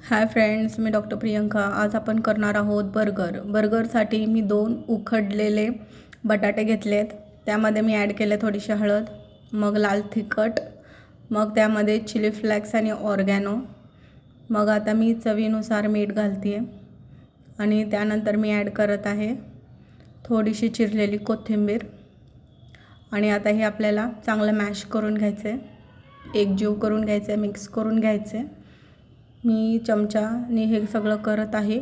Hi friends, मी doctor Priyanka. आज आपण करणार आहोत बर्गरसाठी मी 2 उकडलेले बटाटे घेतलेत। त्यामध्ये मी ॲड केले थोडीशी हळद, मग लाल तिखट, मग त्यामध्ये चिली फ्लेक्स आणि ऑर्गॅनो। मग आता मी चवीनुसार मीठ घालते आणि त्यानंतर मी ॲड करत आहे थोडीशी चिरलेली कोथिंबीर। आणि आता हे आपल्याला चांगलं मॅश करून घ्यायचं आहे, एकजीव करून घ्यायचं आहे, मिक्स करून घ्यायचं आहे। मी चमचाने हे सगळं करत आहे,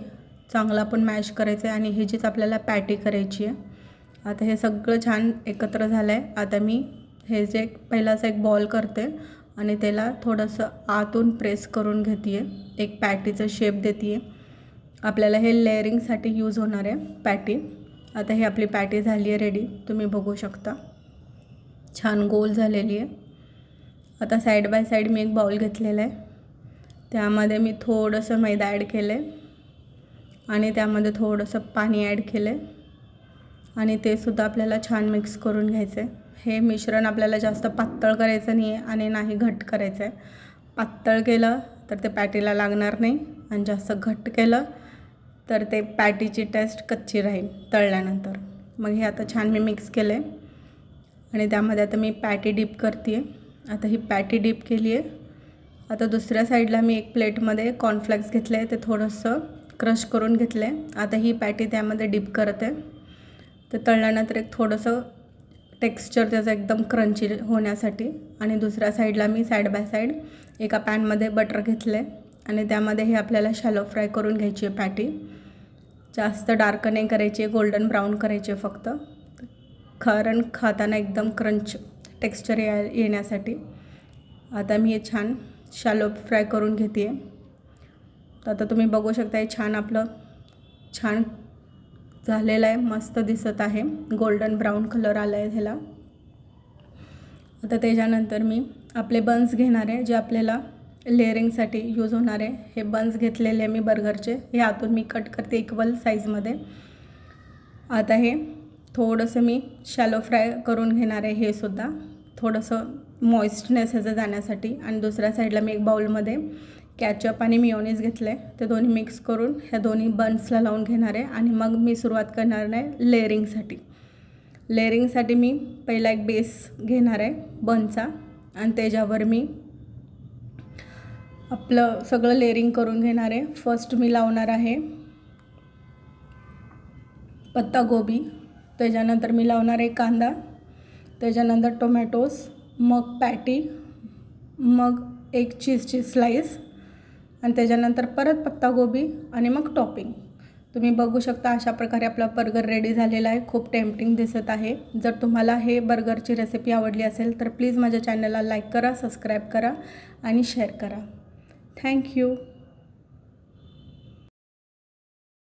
चांगला पण मॅश करायचं आहे आणि ह्याचीच आपल्याला पॅटी करायची आहे। आता हे सगळं छान एकत्र झालं आहे। आता मी हे जे पहिलाच एक बॉल करते आणि त्याला थोडंसं आतून प्रेस करून घेते आहे, एक पॅटीचं शेप देते आहे। आपल्याला हे लेअरिंगसाठी यूज होणार आहे पॅटी। आता ही आपली पॅटी झाली आहे रेडी, तुम्ही बघू शकता छान गोल झालेली आहे। आता साईड बाय साईड मी एक बाउल घेतलेला आहे, त्यामध्ये मी थोडंसं मैदा ॲड केलं आहे आणि त्यामध्ये थोडंसं पाणी ॲड केलं आहे आणि ते सुद्धा आपल्याला छान मिक्स करून घ्यायचं आहे। हे मिश्रण आपल्याला जास्त पातळ करायचं नाही आहे आणि नाही घट्ट करायचं आहे। पातळ केलं तर ते पॅटीला लागणार नाही आणि जास्त घट्ट केलं तर ते पॅटीची टेस्ट कच्ची राहील तळल्यानंतर। मग हे आता छान मी मिक्स केलं आहे आणि त्यामध्ये आता मी पॅटी डीप करते आहे। आता ही पॅटी डीप केली आहे। आता दुसऱ्या साईडला मी एक प्लेटमध्ये कॉर्नफ्लेक्स घेतले आहे, ते थोडंसं क्रश करून घेतलं आहे। आता ही पॅटी त्यामध्ये डीप करत आहे, ते तळल्यानंतर एक थोडंसं टेक्स्चर त्याचं एकदम क्रंची होण्यासाठी। आणि दुसऱ्या साईडला मी साईड बाय साईड एका पॅनमध्ये बटर घेतलं आहे आणि त्यामध्ये हे आपल्याला शॅलो फ्राय करून घ्यायची आहे पॅटी। जास्त डार्क नाही करायची, गोल्डन ब्राऊन करायची फक्त, कारण खाताना एकदम क्रंच टेक्स्चर येण्यासाठी। आता मी हे छान शॅलो फ्राय करून घेते आहे। तर आता तुम्ही बघू शकता हे छान आपलं छान झालेलं आहे, मस्त दिसत आहे, गोल्डन ब्राऊन कलर आला आहे ह्याला। आता त्याच्यानंतर मी आपले बन्स घेणार आहे, जे आपल्याला लेअरिंगसाठी यूज होणार आहे। हे बन्स घेतलेले मी बर्गरचे, हे आतून मी कट करते इक्वल साईजमध्ये। आता हे थोडंसं मी शॅलो फ्राय करून घेणार आहे, हे सुद्धा थोडंसं मॉइस्टनेस ह्याचं जाण्यासाठी। आणि दुसऱ्या साईडला मी एक बाउलमध्ये कॅचअप आणि मिओनीज घेतलं आहे, ते दोन्ही मिक्स करून ह्या दोन्ही बन्सला लावून घेणार आहे आणि मग मी सुरुवात करणार आहे लेअरिंगसाठी। लेअरिंगसाठी मी पहिला एक बेस घेणार आहे बनचा आणि त्याच्यावर मी आपलं सगळं लेअरिंग करून घेणार आहे। फर्स्ट मी लावणार आहे पत्तागोबी, त्याच्यानंतर मी लावणार आहे कांदा, त्याच्यानंतर टोमॅटोज, मग पॅटी, मग एक चीजची स्लाईस आणि त्याच्यानंतर परत पत्तागोबी आणि मग टॉपिंग। तुम्ही बघू शकता अशा प्रकारे आपला बर्गर रेडी झालेला आहे, खूप टेम्पटिंग दिसत आहे। जर तुम्हाला हे बर्गरची रेसिपी आवडली असेल तर प्लीज माझ्या चॅनलला लाईक करा, सबस्क्राईब करा आणि शेअर करा। थँक्यू।